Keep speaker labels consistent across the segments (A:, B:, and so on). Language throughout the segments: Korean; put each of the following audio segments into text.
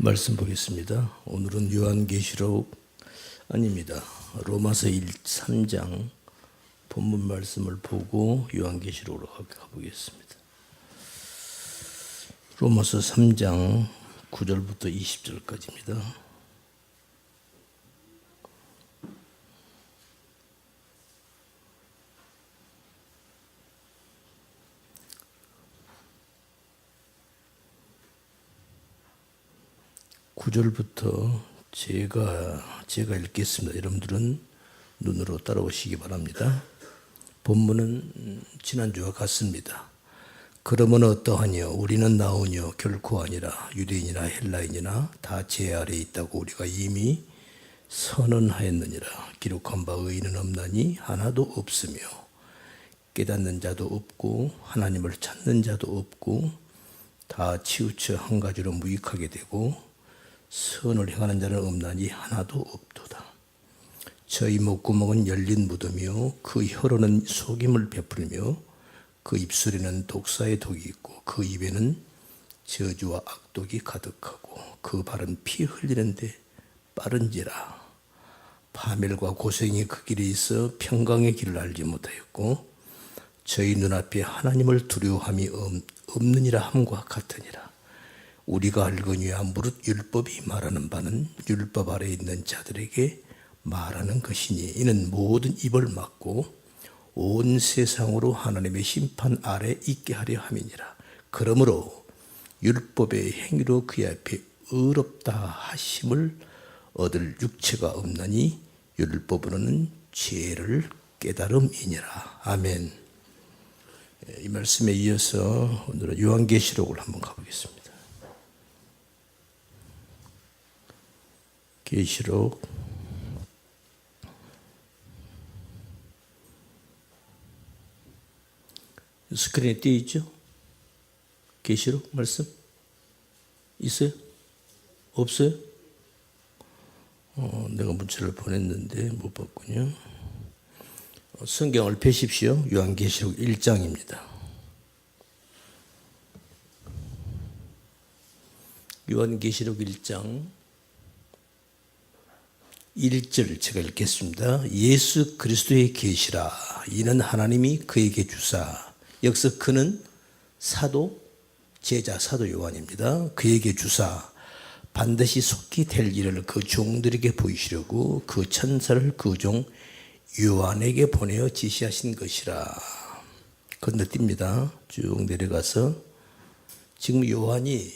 A: 말씀 보겠습니다. 오늘은 요한계시록 아닙니다. 로마서 3장 본문 말씀을 보고 요한계시록으로 가보겠습니다. 로마서 3장 9절부터 20절까지입니다. 구절부터 제가 읽겠습니다. 여러분들은 눈으로 따라오시기 바랍니다. 본문은 지난주와 같습니다. 그러면 어떠하뇨? 우리는 나오뇨? 결코 아니라 유대인이나 헬라인이나 다 제 아래에 있다고 우리가 이미 선언하였느니라. 기록한 바 의인은 없나니 하나도 없으며 깨닫는 자도 없고 하나님을 찾는 자도 없고 다 치우쳐 한 가지로 무익하게 되고 선을 행하는 자는 없나니 하나도 없도다. 저희 목구멍은 열린 무덤이요 그 혀로는 속임을 베풀며 그 입술에는 독사의 독이 있고 그 입에는 저주와 악독이 가득하고 그 발은 피 흘리는데 빠른지라. 파멸과 고생이 그 길에 있어 평강의 길을 알지 못하였고 저희 눈앞에 하나님을 두려워함이 없느니라 함과 같으니라. 우리가 알거니와 무릇 율법이 말하는 바는 율법 아래에 있는 자들에게 말하는 것이니 이는 모든 입을 막고 온 세상으로 하나님의 심판 아래 있게 하려 함이니라. 그러므로 율법의 행위로 그의 앞에 의롭다 하심을 얻을 육체가 없나니 율법으로는 죄를 깨달음이니라. 아멘. 이 말씀에 이어서 오늘은 요한계시록을 한번 가보겠습니다. 계시록 스크린에 띄어 있죠? 계시록 말씀 있어요? 없어요? 내가 문자를 보냈는데 못 봤군요. 성경을 펴십시오. 요한계시록 1장입니다. 요한계시록 1장 1절 제가 읽겠습니다. 예수 그리스도의 계시라. 이는 하나님이 그에게 주사. 여기서 그는 사도, 제자 사도 요한입니다. 그에게 주사 반드시 속히 될 일을 그 종들에게 보이시려고 그 천사를 그 종 요한에게 보내어 지시하신 것이라. 건너뜁니다. 쭉 내려가서 지금 요한이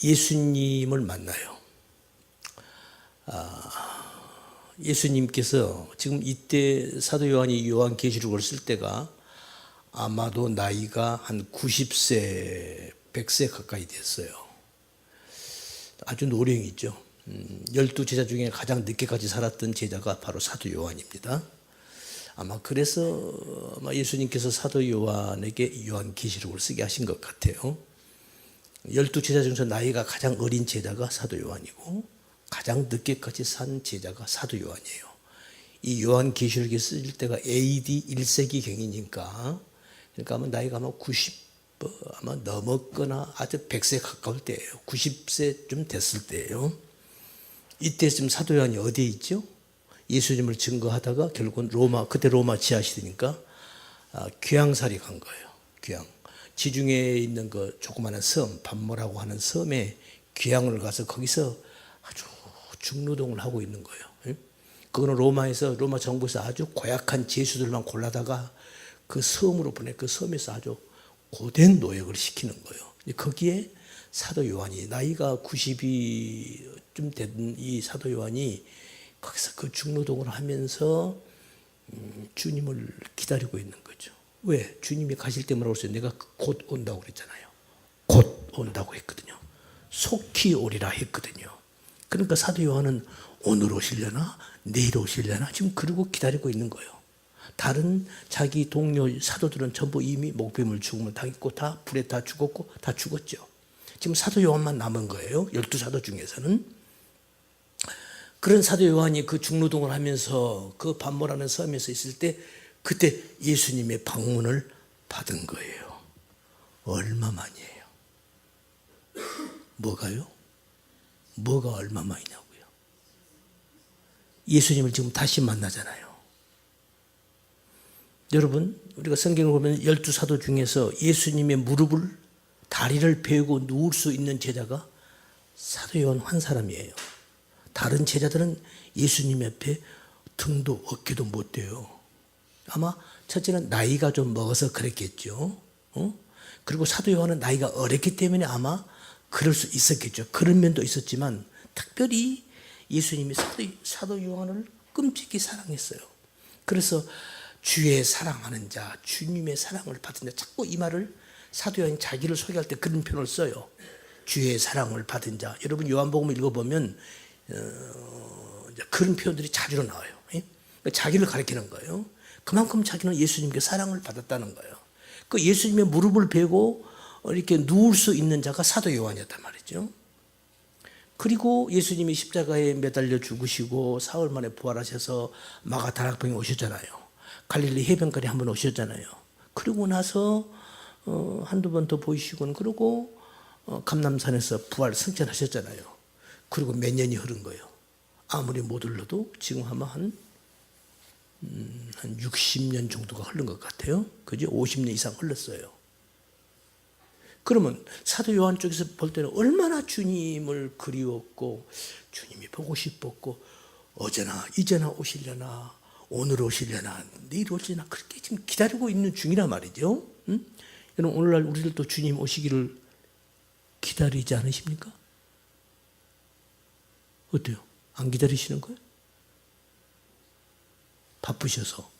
A: 예수님을 만나요. 예수님께서 지금 이때 사도 요한이 요한계시록을 쓸 때가 아마도 나이가 한 90세, 100세 가까이 됐어요. 아주 노령이죠. 12제자 중에 가장 늦게까지 살았던 제자가 바로 사도 요한입니다. 아마 그래서 예수님께서 사도 요한에게 요한계시록을 쓰게 하신 것 같아요. 12제자 중에서 나이가 가장 어린 제자가 사도 요한이고 가장 늦게까지 산 제자가 사도 요한이에요. 이 요한계시록이 쓰일 때가 AD 1세기경이니까 그러니까 아마 나이가 아마 90 아마 넘었거나 아주 100세 가까울 때예요. 90세쯤 됐을 때예요. 이때 지금 사도 요한이 어디에 있죠? 예수님을 증거하다가 결국은 그때 로마 지하시대니까 귀양살이 간 거예요. 귀양. 지중해에 있는 그 조그마한 섬, 반모라고 하는 섬에 귀양을 가서 거기서 아주 중노동을 하고 있는 거예요. 그거는 로마 정부에서 아주 고약한 죄수들만 골라다가 그 섬으로 그 섬에서 아주 고된 노역을 시키는 거예요. 거기에 사도 요한이 나이가 90이 좀 된 이 사도 요한이 거기서 그 중노동을 하면서 주님을 기다리고 있는 거죠. 왜? 주님이 가실 때 뭐라고 했어요? 내가 곧 온다고 그랬잖아요. 곧 온다고 했거든요. 속히 오리라 했거든요. 그러니까 사도 요한은 오늘 오시려나 내일 오시려나 지금 그러고 기다리고 있는 거예요. 다른 자기 동료 사도들은 전부 이미 목배물 죽음을 당했고 다 불에 다 죽었고 다 죽었죠. 지금 사도 요한만 남은 거예요. 12사도 중에서는. 그런 사도 요한이 그 중노동을 하면서 그 반모라는 섬에서 있을 때 그때 예수님의 방문을 받은 거예요. 얼마 만이에요? 뭐가요? 뭐가 얼마만이냐고요. 예수님을 지금 다시 만나잖아요. 여러분, 우리가 성경을 보면 12사도 중에서 예수님의 무릎을, 다리를 베고 누울 수 있는 제자가 사도 요한 한 사람이에요. 다른 제자들은 예수님 옆에 등도 어깨도 못 대요. 아마 첫째는 나이가 좀 먹어서 그랬겠죠. 그리고 사도 요한은 나이가 어렸기 때문에 아마 그럴 수 있었겠죠. 그런 면도 있었지만 특별히 예수님이 사도 요한을 끔찍히 사랑했어요. 그래서 주의 사랑하는 자, 주님의 사랑을 받은 자, 자꾸 이 말을 사도 요한이 자기를 소개할 때 그런 표현을 써요. 주의 사랑을 받은 자. 여러분 요한복음을 읽어보면 그런 표현들이 자주 나와요. 자기를 가리키는 거예요. 그만큼 자기는 예수님께 사랑을 받았다는 거예요. 그 예수님의 무릎을 베고 이렇게 누울 수 있는 자가 사도 요한이었단 말이죠. 그리고 예수님이 십자가에 매달려 죽으시고 사흘 만에 부활하셔서 마가다락방에 오셨잖아요. 갈릴리 해변가에 한번 오셨잖아요. 그러고 나서 한두 번 더 보이시고는 그러고 감람산에서 부활 승천하셨잖아요. 그리고 몇 년이 흐른 거예요. 아무리 못 흘러도 지금 아마 한 60년 정도가 흐른 것 같아요. 그죠? 50년 이상 흘렀어요. 그러면 사도 요한 쪽에서 볼 때는 얼마나 주님을 그리웠고 주님이 보고 싶었고 어제나 이제나 오시려나 오늘 오시려나 내일 오시려나 그렇게 지금 기다리고 있는 중이란 말이죠. 여러분 오늘날 우리들도 주님 오시기를 기다리지 않으십니까? 어때요? 안 기다리시는 거예요? 바쁘셔서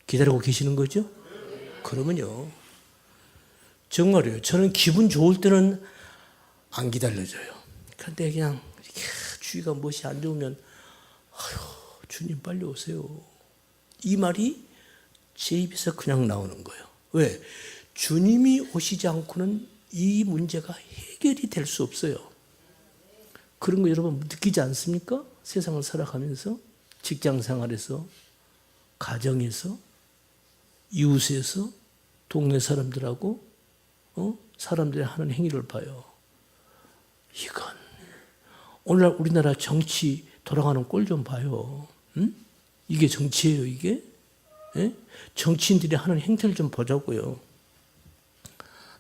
A: 기다리고 계시는 거죠? 그러면요 정말이에요. 저는 기분 좋을 때는 안 기다려져요. 그런데 그냥 이렇게 주위가 무엇이 안 좋으면 아유 주님 빨리 오세요. 이 말이 제 입에서 그냥 나오는 거예요. 왜? 주님이 오시지 않고는 이 문제가 해결이 될 수 없어요. 그런 거 여러분 느끼지 않습니까? 세상을 살아가면서 직장 생활에서 가정에서 이웃에서 동네 사람들하고 사람들이 하는 행위를 봐요. 이건 오늘날 우리나라 정치 돌아가는 꼴 좀 봐요. 이게 정치예요, 이게? 예? 정치인들이 하는 행태를 좀 보자고요.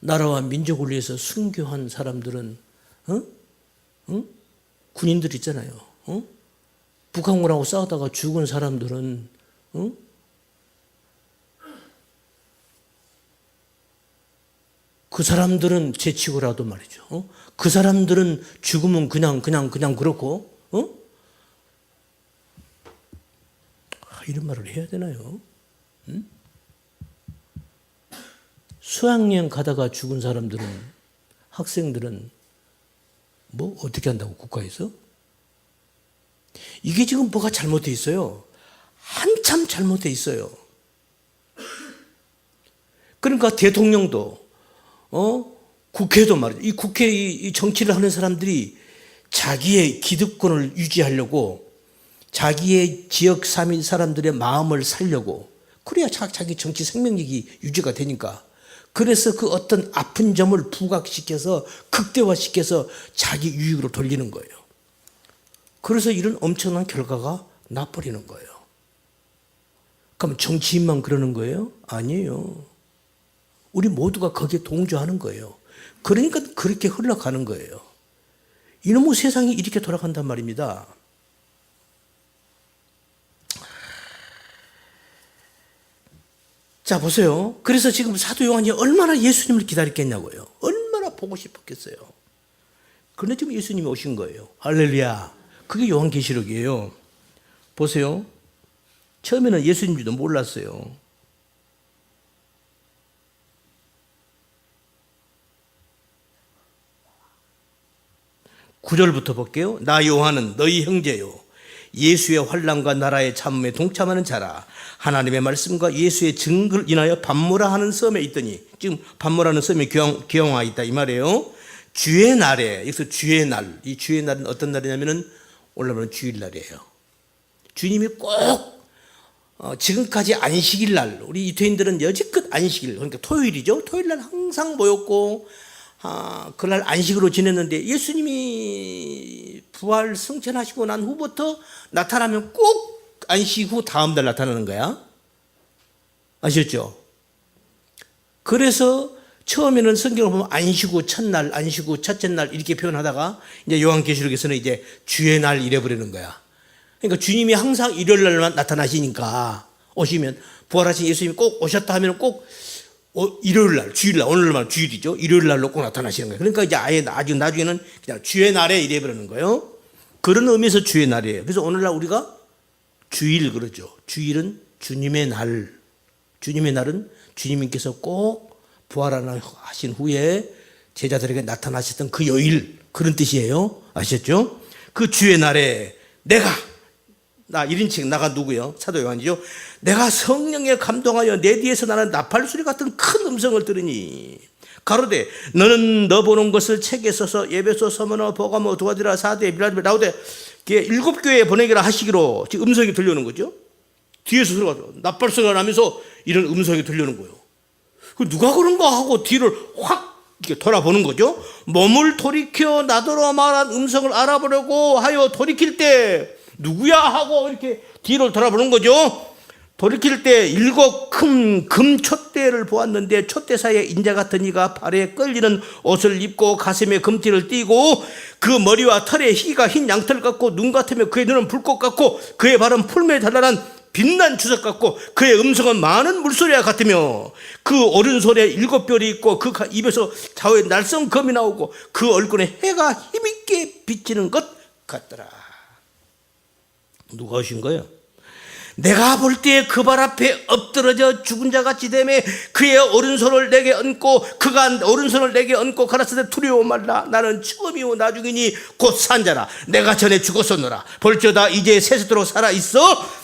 A: 나라와 민족을 위해서 순교한 사람들은 군인들 있잖아요. 북한군하고 싸우다가 죽은 사람들은 그 사람들은 제치고라도 말이죠. 그 사람들은 죽으면 그냥 그렇고 이런 말을 해야 되나요? 수학여행 가다가 죽은 사람들은 학생들은 뭐 어떻게 한다고 국가에서? 이게 지금 뭐가 잘못되어 있어요. 한참 잘못되어 있어요. 그러니까 대통령도 국회도 말이죠. 이 국회 이 정치를 하는 사람들이 자기의 기득권을 유지하려고 자기의 지역 사람들의 마음을 살려고 그래야 자기 정치 생명력이 유지가 되니까 그래서 그 어떤 아픈 점을 부각시켜서 극대화시켜서 자기 유익으로 돌리는 거예요. 그래서 이런 엄청난 결과가 나버리는 거예요. 그럼 정치인만 그러는 거예요? 아니에요. 우리 모두가 거기에 동조하는 거예요. 그러니까 그렇게 흘러가는 거예요. 이놈의 세상이 이렇게 돌아간단 말입니다. 자, 보세요. 그래서 지금 사도 요한이 얼마나 예수님을 기다렸겠냐고요. 얼마나 보고 싶었겠어요. 그런데 지금 예수님이 오신 거예요. 할렐루야. 그게 요한계시록이에요. 보세요. 처음에는 예수님인지도 몰랐어요. 구절부터 볼게요. 나 요한은 너희 형제요 예수의 환난과 나라의 참음에 동참하는 자라. 하나님의 말씀과 예수의 증거를 인하여 반모라 하는 섬에 있더니, 지금 반모라는 섬에 기영화 있다 이 말이에요. 주의 날에, 여기서 주의 날, 이 주의 날은 어떤 날이냐면은 올라오는 주일날이에요. 주님이 꼭 지금까지 안식일 날, 우리 유태인들은 여지껏 안식일, 그러니까 토요일이죠. 토요일 날 항상 모였고 그날 안식으로 지냈는데 예수님이 부활 승천하시고 난 후부터 나타나면 꼭 안식 후 다음 날 나타나는 거야. 아셨죠? 그래서 처음에는 성경을 보면 안식 후 첫날, 안식 후 첫째 날 이렇게 표현하다가 이제 요한계시록에서는 이제 주의 날 이래버리는 거야. 그러니까 주님이 항상 일요일 날만 나타나시니까 오시면 부활하신 예수님이 꼭 오셨다 하면 꼭 일요일 날, 주일 날, 오늘만 주일이죠. 일요일 날로 꼭 나타나시는 거예요. 그러니까 이제 아예 나중에는 그냥 주의 날에 이래버리는 거예요. 그런 의미에서 주의 날이에요. 그래서 오늘날 우리가 주일 그러죠. 주일은 주님의 날. 주님의 날은 주님께서 꼭 부활하신 후에 제자들에게 나타나셨던 그 요일, 그런 뜻이에요. 아셨죠? 그 주의 날에 나 1인칭 나가 누구요? 사도 요한이죠. 내가 성령에 감동하여 내 뒤에서 나는 나팔 소리 같은 큰 음성을 들으니 가로되 너는 너 보는 것을 책에 써서 에베소, 서머너, 보가모, 두아디라, 사대, 빌라델, 라우데 7교회에 보내기라 하시기로 지금 음성이 들려오는 거죠. 뒤에서 소리가 나팔 소리가 나면서 이런 음성이 들려오는 거예요. 누가 그런가 하고 뒤를 확 이렇게 돌아보는 거죠. 몸을 돌이켜 나더러 말한 음성을 알아보려고 하여 돌이킬 때 누구야 하고 이렇게 뒤를 돌아보는 거죠. 돌이킬 때 7 큰 금 촛대를 보았는데 촛대 사이에 인자 같은 이가 발에 끌리는 옷을 입고 가슴에 금띠를 띠고 그 머리와 털에 희가 흰 양털 같고 눈 같으며 그의 눈은 불꽃 같고 그의 발은 풀매에 달란한 빛난 주석 같고 그의 음성은 많은 물소리와 같으며 그 오른손에 7별이 있고 그 입에서 좌우에 날성 검이 나오고 그 얼굴에 해가 힘있게 비치는 것 같더라. 누가 오신 거예요? 내가 볼 때 그 발 앞에 엎드러져 죽은 자 같이 되매 그의 오른손을 내게 얹고 그가 오른손을 내게 얹고 가라사대 두려워 말라. 나는 처음이요 나중이니 곧 산자라. 내가 전에 죽었었노라. 볼지어다 이제 세세토록 살아있어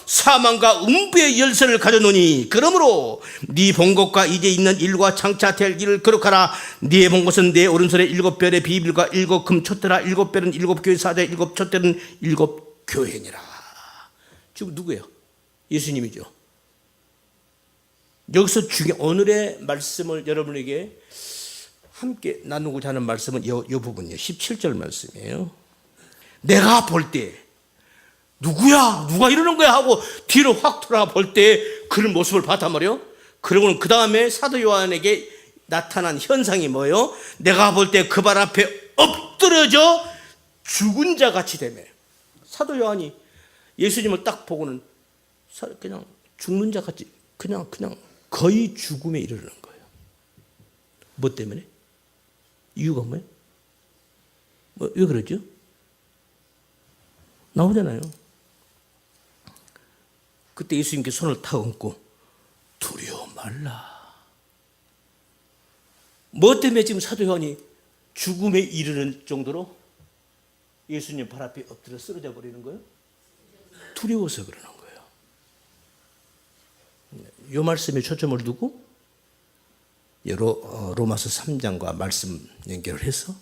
A: 사망과 음부의 열쇠를 가져노니 그러므로 네 본 것과 이제 있는 일과 장차 될 일을 기록하라. 네 본 것은 내 오른손에 7별의 비밀과 7 금 촛대라. 7별은 7교회 사자, 7 촛대는 7 교회니라. 지금 누구예요? 예수님이죠. 여기서 오늘의 말씀을 여러분에게 함께 나누고자 하는 말씀은 이 부분이에요. 17절 말씀이에요. 내가 볼 때 누구야? 누가 이러는 거야? 하고 뒤로 확 돌아볼 때 그런 모습을 봤단 말이에요. 그러고는 그 다음에 사도 요한에게 나타난 현상이 뭐예요? 내가 볼 때 그 발 앞에 엎드러져 죽은 자 같이 되매. 사도 요한이 예수님을 딱 보고는 그냥 죽는 자 같이 그냥 거의 죽음에 이르는 거예요. 뭐 때문에? 이유가 뭐예요? 왜 그러죠? 나오잖아요. 그때 예수님께 손을 탁 얹고 두려워 말라. 뭐 때문에 지금 사도 요한이 죽음에 이르는 정도로 예수님 발 앞에 엎드려 쓰러져 버리는 거예요? 두려워서 그러는 거예요. 이 말씀에 초점을 두고 로마서 3장과 말씀 연결을 해서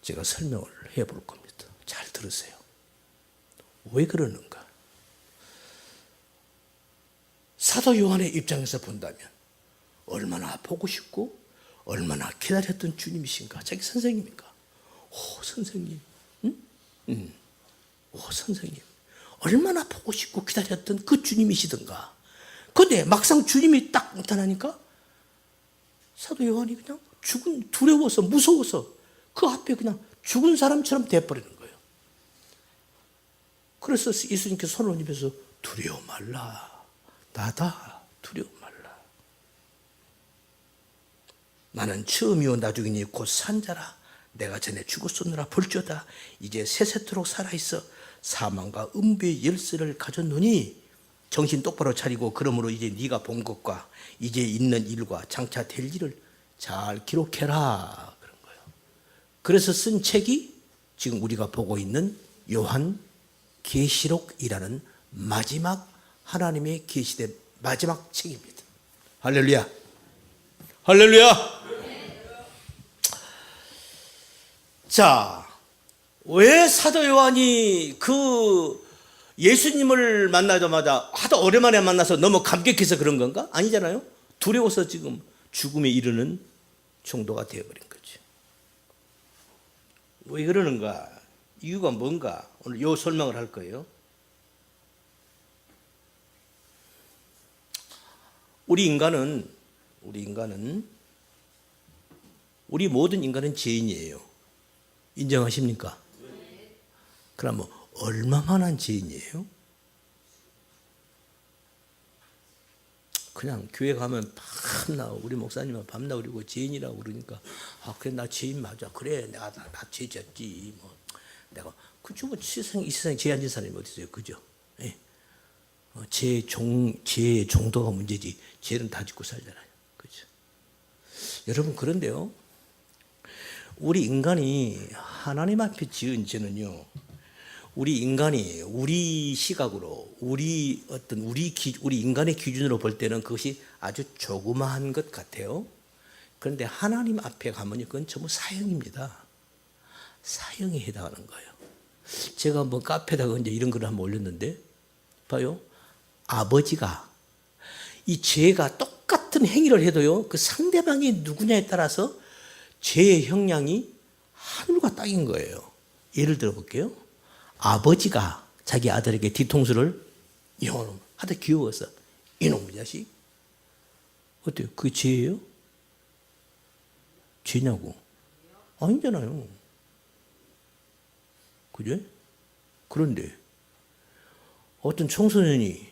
A: 제가 설명을 해볼 겁니다. 잘 들으세요. 왜 그러는가? 사도 요한의 입장에서 본다면 얼마나 보고 싶고 얼마나 기다렸던 주님이신가? 자기 선생님인가? 오 선생님, 응? 오 선생님, 얼마나 보고 싶고 기다렸던 그 주님이시던가. 그런데 막상 주님이 딱 나타나니까 사도 요한이 그냥 두려워서 무서워서 그 앞에 그냥 죽은 사람처럼 돼버리는 거예요. 그래서 예수님께서 손을 얹으면서 두려워 말라. 나다. 두려워 말라. 나는 처음이요 나중이니 곧 산자라. 내가 전에 죽었었느라 볼지어다 이제 세세토록 살아있어 사망과 음부의 열쇠를 가졌노니 정신 똑바로 차리고 그러므로 이제 네가 본 것과 이제 있는 일과 장차 될 일을 잘 기록해라 그런 거예요. 그래서 쓴 책이 지금 우리가 보고 있는 요한계시록이라는 마지막 하나님의 계시된 마지막 책입니다. 할렐루야. 할렐루야. 자, 왜 사도 요한이 그 예수님을 만나자마자 하도 오랜만에 만나서 너무 감격해서 그런 건가? 아니잖아요. 두려워서 지금 죽음에 이르는 정도가 되어버린 거죠. 왜 그러는가? 이유가 뭔가? 오늘 요 설명을 할 거예요. 우리 모든 인간은 죄인이에요. 인정하십니까? 그럼 얼마만한 죄인이에요? 그냥 교회 가면 밤나 우리 목사님은 밤나 그리고 죄인이라고 그러니까 그래 나 죄인 맞아. 그래 나 죄 졌지. 뭐 내가 그죠 뭐 이 세상에 죄 안 진 사람이 어디 있어요? 그죠? 예. 죄의 정도가 문제지. 죄는 다 짓고 살잖아요. 그죠? 여러분 그런데요. 우리 인간이 하나님 앞에 지은 죄는요. 우리 인간이 우리 시각으로 우리 인간의 기준으로 볼 때는 그것이 아주 조그마한 것 같아요. 그런데 하나님 앞에 가면요, 그건 전부 사형입니다. 사형에 해당하는 거예요. 제가 한번 카페에다가 이제 이런 글을 한번 올렸는데, 봐요. 아버지가 이 죄가 똑같은 행위를 해도요, 그 상대방이 누구냐에 따라서 죄의 형량이 하늘과 땅인 거예요. 예를 들어 볼게요. 아버지가 자기 아들에게 뒤통수를 이놈 아들 귀여워서 이놈의 자식 어때요? 그게 죄예요? 죄냐고? 아니잖아요. 그죠? 그런데 어떤 청소년이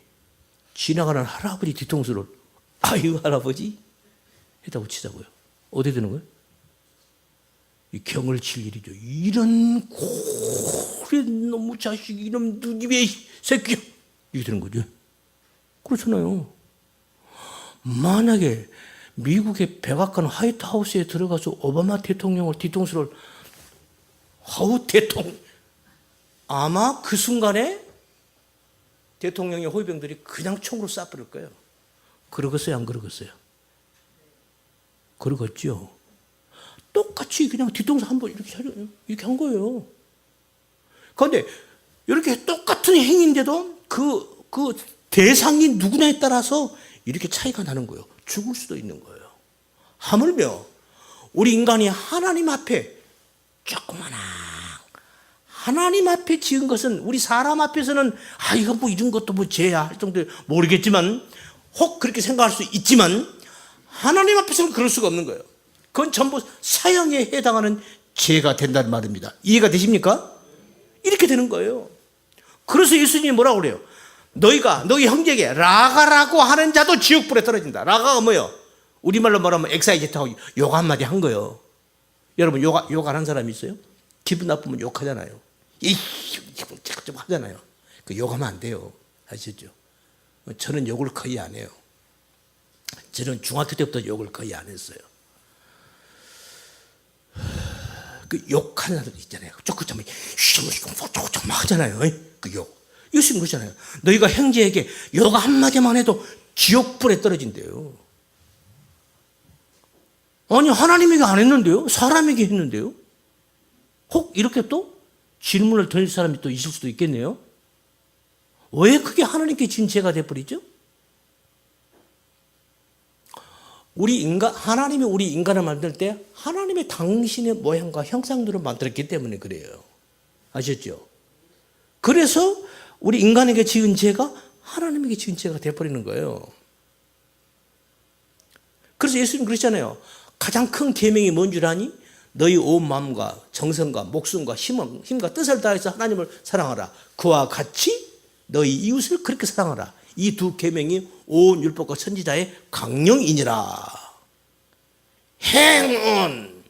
A: 지나가는 할아버지 뒤통수를 아유 할아버지 했다고 치자고요. 어디 되는 거예요? 이 경을 칠 일이죠. 이런 고른 놈의 자식, 이놈 누님의 새끼 이게 되는 거죠. 그렇잖아요. 만약에 미국의 백악관 화이트하우스에 들어가서 오바마 대통령을 뒤통수를 하우 대통령 아마 그 순간에 대통령의 호위병들이 그냥 총으로 쏴버릴 거예요. 그러겠어요? 안 그러겠어요? 그러겠죠. 똑같이 그냥 뒤통수 한번 이렇게 한 거예요. 그런데 이렇게 똑같은 행위인데도 그 대상이 누구냐에 따라서 이렇게 차이가 나는 거예요. 죽을 수도 있는 거예요. 하물며 우리 인간이 하나님 앞에 조그마한 하나님 앞에 지은 것은 우리 사람 앞에서는 이거 뭐 이런 것도 뭐 죄야 할 정도 모르겠지만 혹 그렇게 생각할 수 있지만 하나님 앞에서는 그럴 수가 없는 거예요. 그건 전부 사형에 해당하는 죄가 된다는 말입니다. 이해가 되십니까? 이렇게 되는 거예요. 그래서 예수님이 뭐라고 그래요? 너희 형제에게 라가라고 하는 자도 지옥불에 떨어진다. 라가가 뭐예요? 우리말로 말하면 엑사이제트하고 욕 한마디 한 거예요. 여러분 욕 안 한 사람이 있어요? 기분 나쁘면 욕하잖아요. 좀 하잖아요. 그 욕하면 안 돼요. 아시죠? 저는 욕을 거의 안 해요. 저는 중학교 때부터 욕을 거의 안 했어요. 그 욕하는 사람들 있잖아요. 조금 막 하잖아요. 그 욕. 예수님 그러잖아요. 너희가 형제에게 욕 한마디만 해도 지옥불에 떨어진대요. 아니 하나님에게 안 했는데요. 사람에게 했는데요. 혹 이렇게 또 질문을 던질 사람이 또 있을 수도 있겠네요. 왜 그게 하나님께 진 죄가 돼버리죠? 하나님이 우리 인간을 만들 때 하나님의 당신의 모양과 형상대로 만들었기 때문에 그래요. 아셨죠? 그래서 우리 인간에게 지은 죄가 하나님에게 지은 죄가 돼버리는 거예요. 그래서 예수님 그러잖아요. 가장 큰 계명이 뭔 줄 아니? 너희 온 마음과 정성과 목숨과 힘과 뜻을 다해서 하나님을 사랑하라. 그와 같이 너희 이웃을 그렇게 사랑하라. 이 두 계명이 온 율법과 선지자의 강령이니라. 행은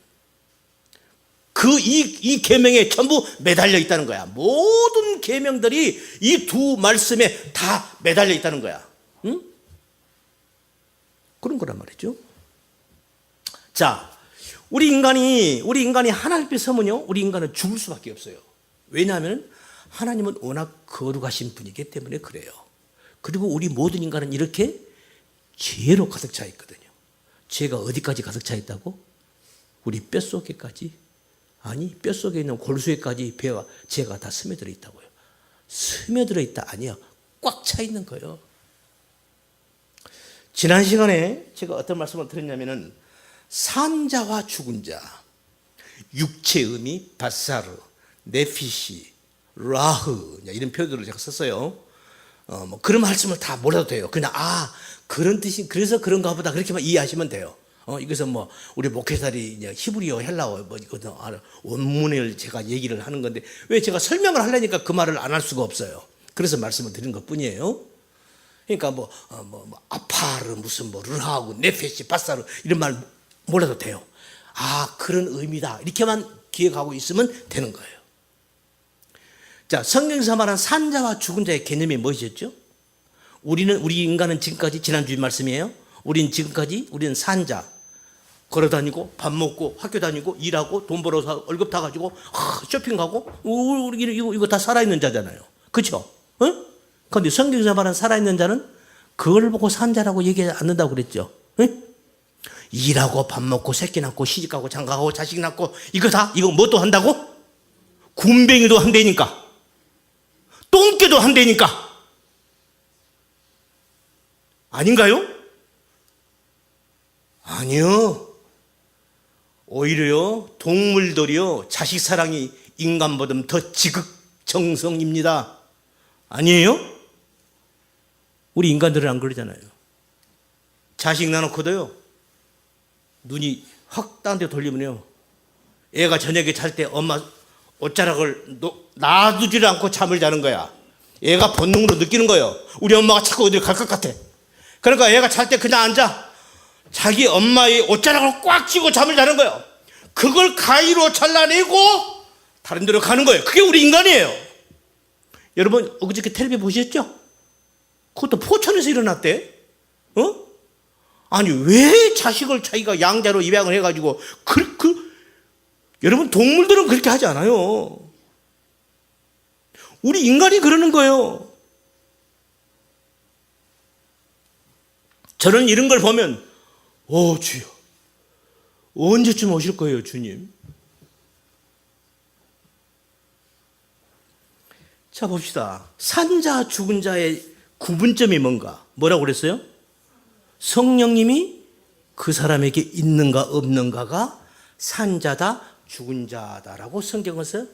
A: 이 계명에 전부 매달려 있다는 거야. 모든 계명들이 이 두 말씀에 다 매달려 있다는 거야. 응? 그런 거란 말이죠. 자, 우리 인간이 하나님 앞에 서면요, 우리 인간은 죽을 수밖에 없어요. 왜냐하면 하나님은 워낙 거룩하신 분이기 때문에 그래요. 그리고 우리 모든 인간은 이렇게 죄로 가득 차 있거든요. 죄가 어디까지 가득 차 있다고? 우리 뼛속에까지? 아니, 뼛속에 있는 골수에까지 죄가 다 스며들어 있다고요. 스며들어 있다 아니요. 꽉 차 있는 거예요. 지난 시간에 제가 어떤 말씀을 드렸냐면은 산자와 죽은 자, 육체의 의미 바사르, 네피시, 라흐 이런 표현들을 제가 썼어요. 뭐 그런 말씀을 다 몰라도 돼요. 그냥 그런 뜻이 그래서 그런가 보다 그렇게만 이해하시면 돼요. 이것은 뭐 우리 목회자들이 이제 히브리어, 헬라어 뭐 이거는 원문을 제가 얘기를 하는 건데 왜 제가 설명을 하려니까 그 말을 안 할 수가 없어요. 그래서 말씀을 드린 것뿐이에요. 그러니까 뭐 아파르 무슨 뭐 르하고 네페시 바사르 이런 말 몰라도 돼요. 그런 의미다 이렇게만 기억하고 있으면 되는 거예요. 자, 성경에서 말한 산자와 죽은 자의 개념이 무엇이었죠? 우리 인간은 지금까지 지난주의 말씀이에요. 우리는 산자, 걸어다니고 밥 먹고 학교 다니고 일하고 돈 벌어서 월급 다 가지고 쇼핑 가고 이거 다 살아있는 자잖아요. 그렇죠? 그런데 성경에서 말한 살아있는 자는 그걸 보고 산자라고 얘기하지 않는다고 그랬죠. 일하고 밥 먹고 새끼 낳고 시집가고 장가가고 자식 낳고 이거 뭐 또 한다고? 군뱅이도 한다니까, 똥개도 한다니까. 아닌가요? 아니요. 오히려요 동물들이요 자식 사랑이 인간보다 더 지극정성입니다. 아니에요? 우리 인간들은 안 그러잖아요. 자식 낳아놓고도요 눈이 확 딴 데 돌리면요 애가 저녁에 잘 때 엄마 옷자락을 놔두지를 않고 잠을 자는 거야. 애가 본능으로 느끼는 거예요. 우리 엄마가 자꾸 어디를 갈 것 같아. 그러니까 애가 잘 때 그냥 앉아 자기 엄마의 옷자락을 꽉 쥐고 잠을 자는 거예요. 그걸 가위로 잘라내고 다른 데로 가는 거예요. 그게 우리 인간이에요. 여러분 어저께 텔레비 보셨죠? 그것도 포천에서 일어났대. 아니 왜 자식을 자기가 양자로 입양을 해가지고 여러분 동물들은 그렇게 하지 않아요. 우리 인간이 그러는 거예요. 저는 이런 걸 보면 주여 언제쯤 오실 거예요 주님. 자 봅시다. 산자 죽은 자의 구분점이 뭐라고 그랬어요? 성령님이 그 사람에게 있는가 없는가가 산자다 죽은 자다라고 성경에서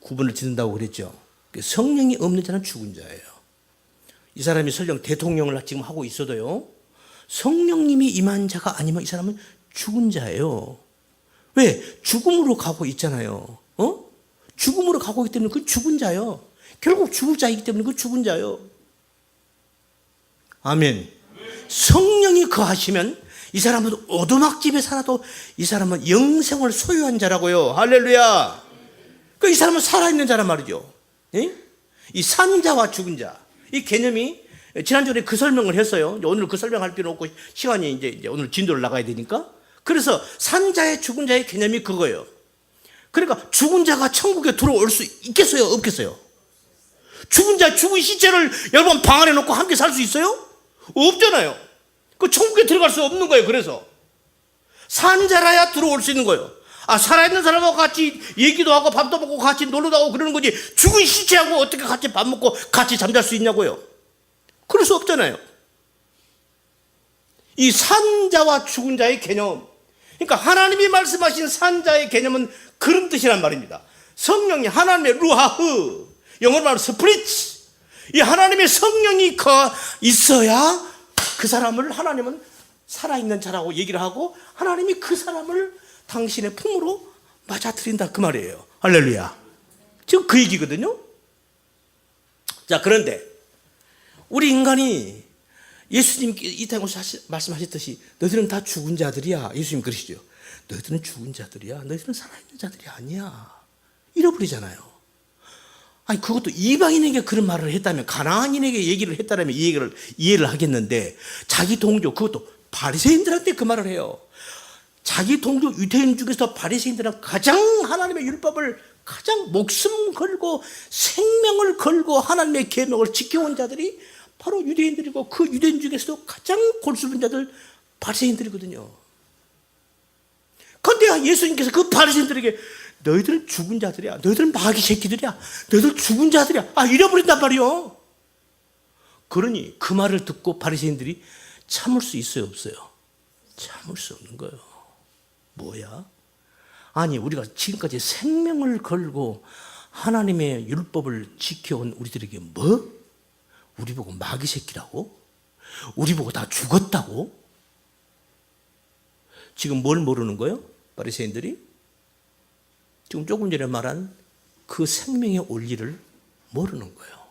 A: 구분을 짓는다고 그랬죠. 성령이 없는 자는 죽은 자예요. 이 사람이 설령 대통령을 지금 하고 있어도요 성령님이 임한 자가 아니면 이 사람은 죽은 자예요. 왜? 죽음으로 가고 있잖아요. 죽음으로 가고 있기 때문에 그 죽은 자예요. 결국 죽을 자이기 때문에 그 죽은 자예요. 아멘. 성령이 거하시면 이 사람은 오두막집에 살아도 이 사람은 영생을 소유한 자라고요. 할렐루야. 이 사람은 살아있는 자란 말이죠. 이 산자와 죽은 자, 이 개념이 지난주에 그 설명을 했어요. 오늘 그 설명할 필요 없고 시간이 이제 오늘 진도를 나가야 되니까. 그래서 산자의 죽은 자의 개념이 그거예요. 그러니까 죽은 자가 천국에 들어올 수 있겠어요? 없겠어요? 죽은 시체를 여러분 방 안에 놓고 함께 살 수 있어요? 없잖아요. 그 천국에 들어갈 수 없는 거예요. 그래서 산자라야 들어올 수 있는 거예요. 살아있는 사람하고 같이 얘기도 하고 밥도 먹고 같이 놀러도 하고 그러는 거지 죽은 시체하고 어떻게 같이 밥 먹고 같이 잠잘 수 있냐고요. 그럴 수 없잖아요. 이 산자와 죽은 자의 개념, 그러니까 하나님이 말씀하신 산자의 개념은 그런 뜻이란 말입니다. 성령이 하나님의 루하흐, 영어로 말하면 스프리츠, 이 하나님의 성령이 있어야 그 사람을 하나님은 살아있는 자라고 얘기를 하고 하나님이 그 사람을 당신의 품으로 맞아들인다 그 말이에요. 할렐루야. 지금 그 얘기거든요. 자, 그런데 우리 인간이 예수님께 이 땅에 말씀하셨듯이 너희들은 다 죽은 자들이야. 예수님 그러시죠. 너희들은 죽은 자들이야. 너희들은 살아있는 자들이 아니야. 잃어버리잖아요. 아니 그것도 이방인에게 그런 말을 했다면, 가나안인에게 얘기를 했다면 이해를 하겠는데, 자기 동료, 그것도 바리새인들한테 그 말을 해요. 자기 동료 유대인 중에서 바리새인들은 가장 하나님의 율법을 가장 목숨 걸고 생명을 걸고 하나님의 계명을 지켜온 자들이 바로 유대인들이고, 그 유대인 중에서도 가장 골수분 자들 바리새인들이거든요. 그런데 예수님께서 그 바리새인들에게 너희들은 죽은 자들이야, 너희들은 마귀 새끼들이야, 너희들 죽은 자들이야, 잃어버린단 말이요. 그러니 그 말을 듣고 바리새인들이 참을 수 있어요, 없어요? 참을 수 없는 거예요. 뭐야? 아니, 우리가 지금까지 생명을 걸고 하나님의 율법을 지켜온 우리들에게 뭐? 우리 보고 마귀 새끼라고? 우리 보고 다 죽었다고? 지금 뭘 모르는 거예요? 바리새인들이? 지금 조금 전에 말한 그 생명의 원리를 모르는 거예요.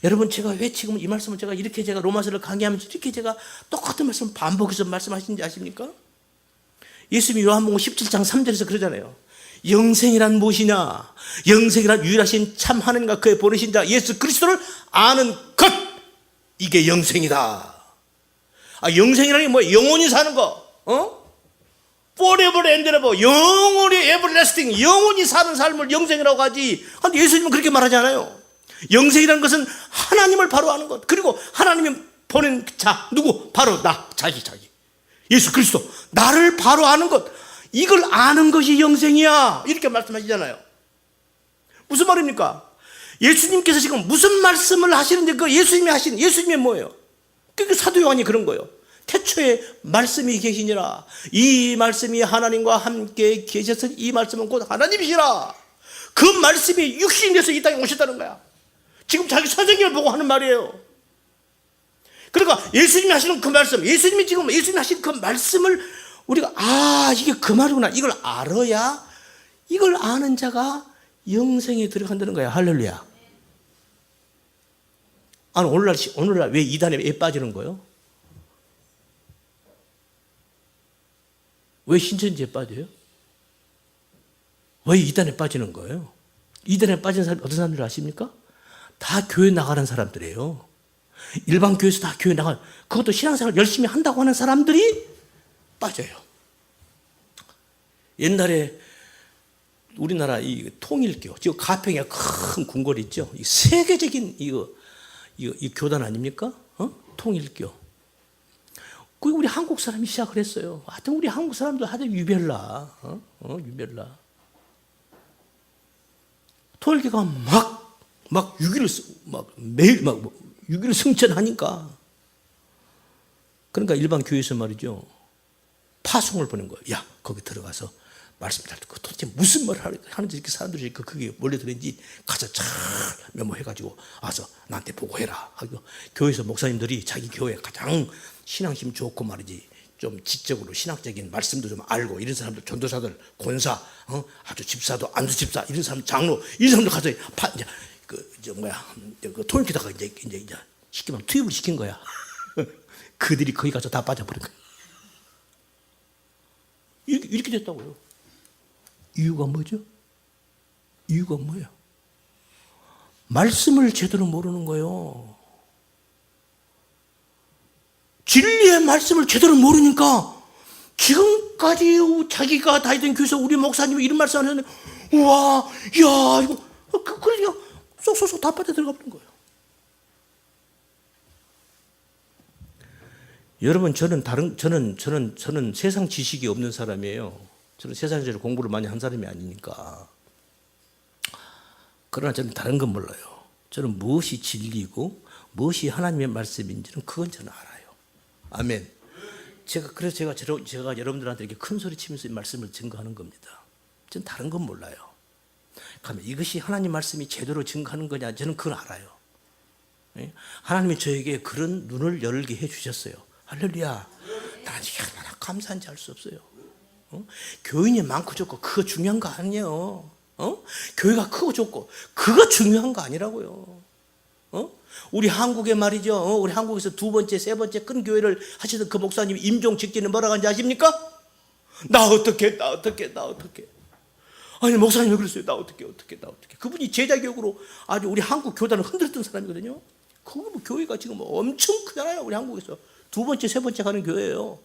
A: 여러분, 제가 왜 지금 이 말씀을 제가 이렇게 제가 로마서를 강의하면서 이렇게 제가 똑같은 말씀을 반복해서 말씀하시는지 아십니까? 예수님이 요한복음 17장 3절에서 그러잖아요. 영생이란 무엇이냐? 영생이란 유일하신 참 하나님과 그의 보내신 자 예수 그리스도를 아는 것, 이게 영생이다. 영생이라는 게 뭐야? 영원히 사는 거. Forever and ever, 영원히 everlasting, 영원히 사는 삶을 영생이라고 하지. 근데 예수님은 그렇게 말하지 않아요. 영생이라는 것은 하나님을 바로 아는 것, 그리고 하나님이 보낸 자, 누구? 바로 나, 자기 예수 그리스도, 나를 바로 아는 것, 이걸 아는 것이 영생이야, 이렇게 말씀하시잖아요. 무슨 말입니까? 예수님께서 지금 무슨 말씀을 하시는데 그 예수님이 뭐예요? 그 사도 요한이 그런 거예요. 태초에 말씀이 계시니라. 이 말씀이 하나님과 함께 계셔서 이 말씀은 곧 하나님이시라. 그 말씀이 육신이 돼서 이 땅에 오셨다는 거야. 지금 자기 선생님을 보고 하는 말이에요. 그러니까 예수님이 하시는 그 말씀, 예수님이 하신 그 말씀을 우리가 이게 그 말이구나, 이걸 알아야, 이걸 아는 자가 영생에 들어간다는 거야. 할렐루야. 아니, 오늘날 왜 이단에 왜 빠지는 거예요? 왜 신천지에 빠져요? 왜 이단에 빠지는 거예요? 이단에 빠진 사람이 어떤 사람들 아십니까? 다 교회 나가는 사람들이에요. 일반 교회에서 다 교회 나가는, 그것도 신앙생활 열심히 한다고 하는 사람들이 빠져요. 옛날에 우리나라 이 통일교, 지금 가평에 큰 궁궐 있죠? 이 세계적인 이 교단 아닙니까? 통일교. 그 우리 한국 사람이 시작을 했어요. 하여튼 우리 한국 사람들 하여튼 유별나, 유별나. 통일교가 막 6.15 매일 6.15 승천하니까. 그러니까 일반 교회에서 말이죠, 파송을 보낸 거예요. 야, 거기 들어가서 말씀 잘 듣고 도대체 무슨 말을 하는지 이렇게 사람들이 그게 몰려들었는지 가서 잘 메모해가지고 와서 나한테 보고해라 하고, 교회에서 목사님들이 자기 교회 가장 신앙심 좋고 말이지 좀 지적으로 신학적인 말씀도 좀 알고 이런 사람들, 전도사들, 권사, 아주 집사도 안수 집사, 이런 사람, 장로, 이런 사람들 가서 그 통일교다가 이제 시키면 투입을 시킨 거야. 그들이 거기 가서 다 빠져버린 거야. 이렇게 됐다고요. 이유가 뭐죠? 이유가 뭐예요? 말씀을 제대로 모르는 거예요. 진리의 말씀을 제대로 모르니까 지금까지 자기가 다니던 교회에서 우리 목사님이 이런 말씀을 하는데, 우와, 야, 이거, 그러니까 쏙쏙쏙 다 빠져 들어가 버린 거예요. 여러분, 저는 세상 지식이 없는 사람이에요. 저는 세상에서 공부를 많이 한 사람이 아니니까. 그러나 저는 다른 건 몰라요. 저는 무엇이 진리고 무엇이 하나님의 말씀인지는 그건 저는 알아요. 아멘. 그래서 제가 여러분들한테 이렇게 큰 소리 치면서 이 말씀을 증거하는 겁니다. 저는 다른 건 몰라요. 그러면 이것이 하나님 말씀이 제대로 증거하는 거냐, 저는 그걸 알아요. 하나님이 저에게 그런 눈을 열게 해주셨어요. 할렐루야. 난 이게 얼마나 감사한지 알 수 없어요. 교인이 많고 적고 그거 중요한 거 아니에요. 교회가 크고 적고 그거 중요한 거 아니라고요. 우리 한국에 말이죠, 우리 한국에서 두 번째, 세 번째 큰 교회를 하시던 그 목사님 임종 직전에 뭐라고 하는지 아십니까? 나 어떻게. 아니, 목사님 왜 그랬어요? 나 어떻게. 그분이 제자교육으로 아주 우리 한국 교단을 흔들었던 사람이거든요. 그거 뭐 교회가 지금 엄청 크잖아요. 우리 한국에서 두 번째, 세 번째 가는 교회예요.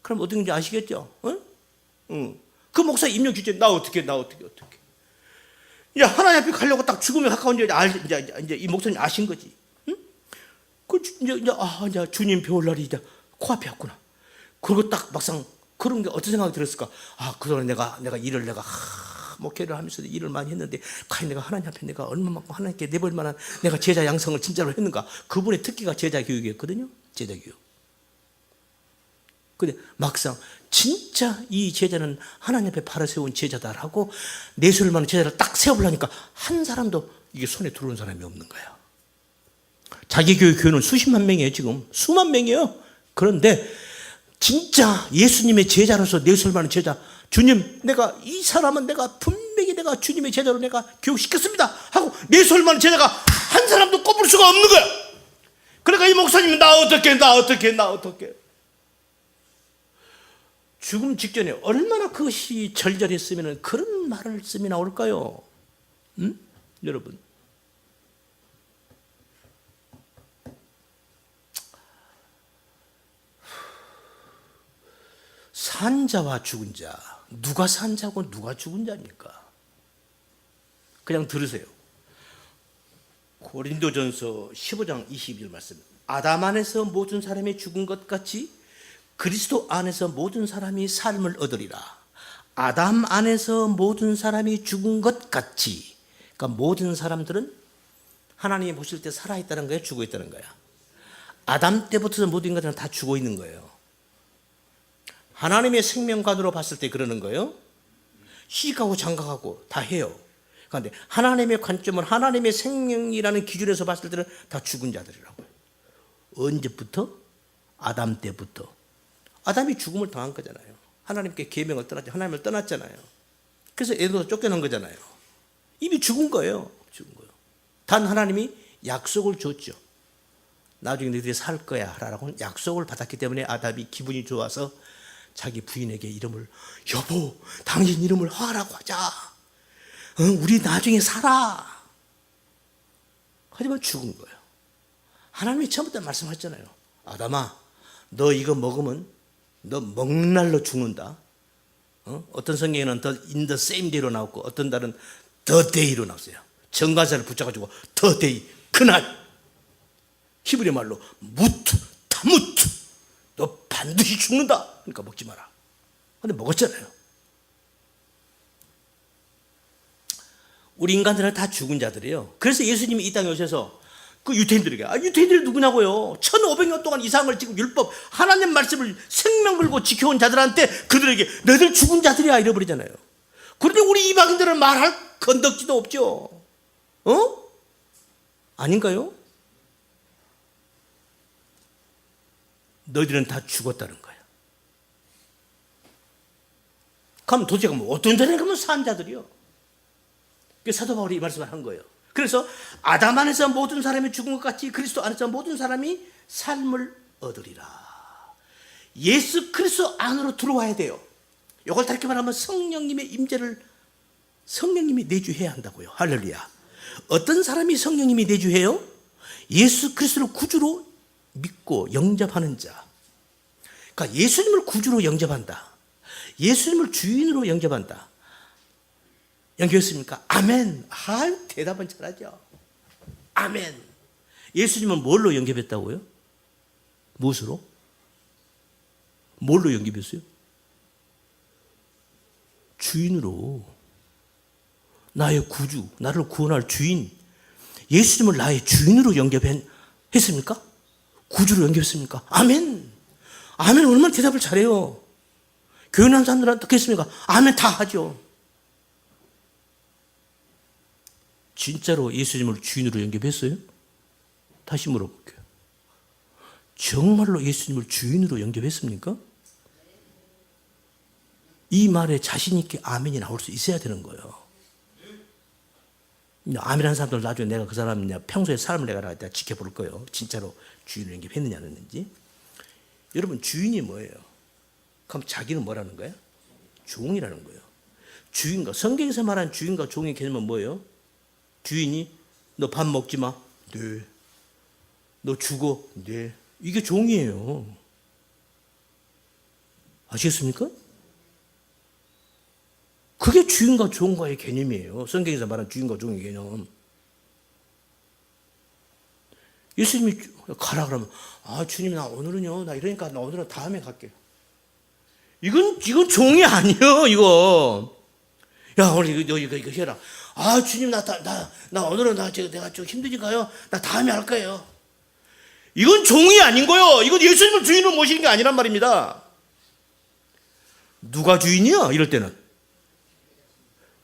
A: 그럼 어떻게 아시겠죠? 그 목사 임명 직전에 나 어떻게. 이제 하나님 앞에 가려고 딱 죽음에 가까운 이제 이 목사님 아신 거지. 응? 이제 주님 배울 날이 이제 코앞에 왔구나. 그리고 딱 막상 그런 게 어떤 생각이 들었을까? 그동안 내가 일을 목회를 하면서 일을 많이 했는데 과연 내가 하나님 앞에 내가 얼마만큼 하나님께 내볼 만한 내가 제자 양성을 진짜로 했는가? 그분의 특기가 제자 교육이었거든요. 제자 교육. 근데 막상 진짜 이 제자는 하나님 앞에 바로 세운 제자다라고 내세울 만한 제자를 딱 세워보려니까 한 사람도 이게 손에 들어오는 사람이 없는 거야. 자기 교회는 수십만 명이에요. 지금 수만 명이에요. 그런데 진짜 예수님의 제자로서 내세울 만한 제자, 주님 내가 이 사람은 내가 분명히 내가 주님의 제자로 내가 교육시켰습니다 하고 내세울 만한 제자가 한 사람도 꼽을 수가 없는 거야. 그러니까 이 목사님은 나 어떻게 죽음 직전에 얼마나 그것이 절절했으면 그런 말씀이 나올까요? 응? 여러분, 산 자와 죽은 자, 누가 산 자고 누가 죽은 자입니까? 그냥 들으세요. 고린도전서 15장 22절 말씀. 아담 안에서 모든 사람이 죽은 것 같이 그리스도 안에서 모든 사람이 삶을 얻으리라. 아담 안에서 모든 사람이 죽은 것 같이. 그러니까 모든 사람들은 하나님이 보실 때 살아있다는 거예요? 죽어 있다는 거야? 아담 때부터 모든 인간들은 다 죽어 있는 거예요. 하나님의 생명관으로 봤을 때 그러는 거예요. 시식하고 장가가고 다 해요. 그런데 하나님의 관점은 하나님의 생명이라는 기준에서 봤을 때는 다 죽은 자들이라고요. 언제부터? 아담 때부터. 아담이 죽음을 당한 거잖아요. 하나님께 계명을 떠났죠. 하나님을 떠났잖아요. 그래서 에덴에서 쫓겨난 거잖아요. 이미 죽은 거예요. 죽은 거예요. 단 하나님이 약속을 줬죠. 나중에 너희들이 살 거야 라고 약속을 받았기 때문에 아담이 기분이 좋아서 자기 부인에게 이름을, 여보 당신 이름을 하라고 하자. 우리 나중에 살아. 하지만 죽은 거예요. 하나님이 처음부터 말씀하셨잖아요. 아담아, 너 이거 먹으면 너 먹는 날로 죽는다. 어떤 성경에는 in the same day로 나왔고 어떤 달은 the day로 나왔어요. 정관사를 붙여가지고 the day, 그날. 히브리 말로 무트, 타무트. 너 반드시 죽는다. 그러니까 먹지 마라. 근데 먹었잖아요. 우리 인간들은 다 죽은 자들이에요. 그래서 예수님이 이 땅에 오셔서 그 유태인들에게, 유태인들이 누구냐고요? 1500년 동안 이상을 지금 율법, 하나님 말씀을 생명 걸고 지켜온 자들한테 그들에게 너희들 죽은 자들이야 이래버리잖아요. 그런데 우리 이방인들은 말할 건덕지도 없죠. 아닌가요? 너희들은 다 죽었다는 거야. 그럼 도대체 어떤 자들이 그러면 산 자들이요? 사도 바울이 이 말씀을 한 거예요. 그래서 아담 안에서 모든 사람이 죽은 것 같이 그리스도 안에서 모든 사람이 삶을 얻으리라. 예수 그리스도 안으로 들어와야 돼요. 이걸 다르게 말하면 성령님의 임재를 성령님이 내주해야 한다고요. 할렐루야. 어떤 사람이 성령님이 내주해요? 예수 그리스도를 구주로 믿고 영접하는 자. 그러니까 예수님을 구주로 영접한다. 예수님을 주인으로 영접한다. 영접했습니까? 아멘. 대답은 잘하죠. 아멘. 예수님은 뭘로 영접했다고요? 무엇으로? 뭘로 영접했어요? 주인으로. 나의 구주, 나를 구원할 주인. 예수님을 나의 주인으로 영접했습니까? 구주로 영접했습니까? 아멘. 아멘. 얼마나 대답을 잘해요. 교회 나온 사람들은 어떻게 했습니까? 아멘 다 하죠. 진짜로 예수님을 주인으로 영접했어요? 다시 물어볼게요. 정말로 예수님을 주인으로 영접했습니까? 이 말에 자신 있게 아멘이 나올 수 있어야 되는 거예요. 아멘한 사람들 나중에 내가 그 사람 평소에 삶을 내가 지켜볼 거예요. 진짜로 주인을 영접했느냐 안 했는지. 여러분 주인이 뭐예요? 그럼 자기는 뭐라는 거예요? 종이라는 거예요. 주인과 성경에서 말하는 주인과 종의 개념은 뭐예요? 주인이 너 밥 먹지 마. 네. 너 죽어. 네. 이게 종이에요. 아시겠습니까? 그게 주인과 종과의 개념이에요. 성경에서 말하는 주인과 종의 개념. 예수님이 가라 그러면 주님 나 오늘은요 나 이러니까 나 오늘은 다음에 갈게요. 이건 종이 아니에요. 이거. 야 오늘 이거 해라. 주님 나 오늘은 내가 좀 힘드니까요. 나 다음에 할 거예요. 이건 종이 아닌 거예요. 이건 예수님을 주인으로 모시는 게 아니란 말입니다. 누가 주인이야? 이럴 때는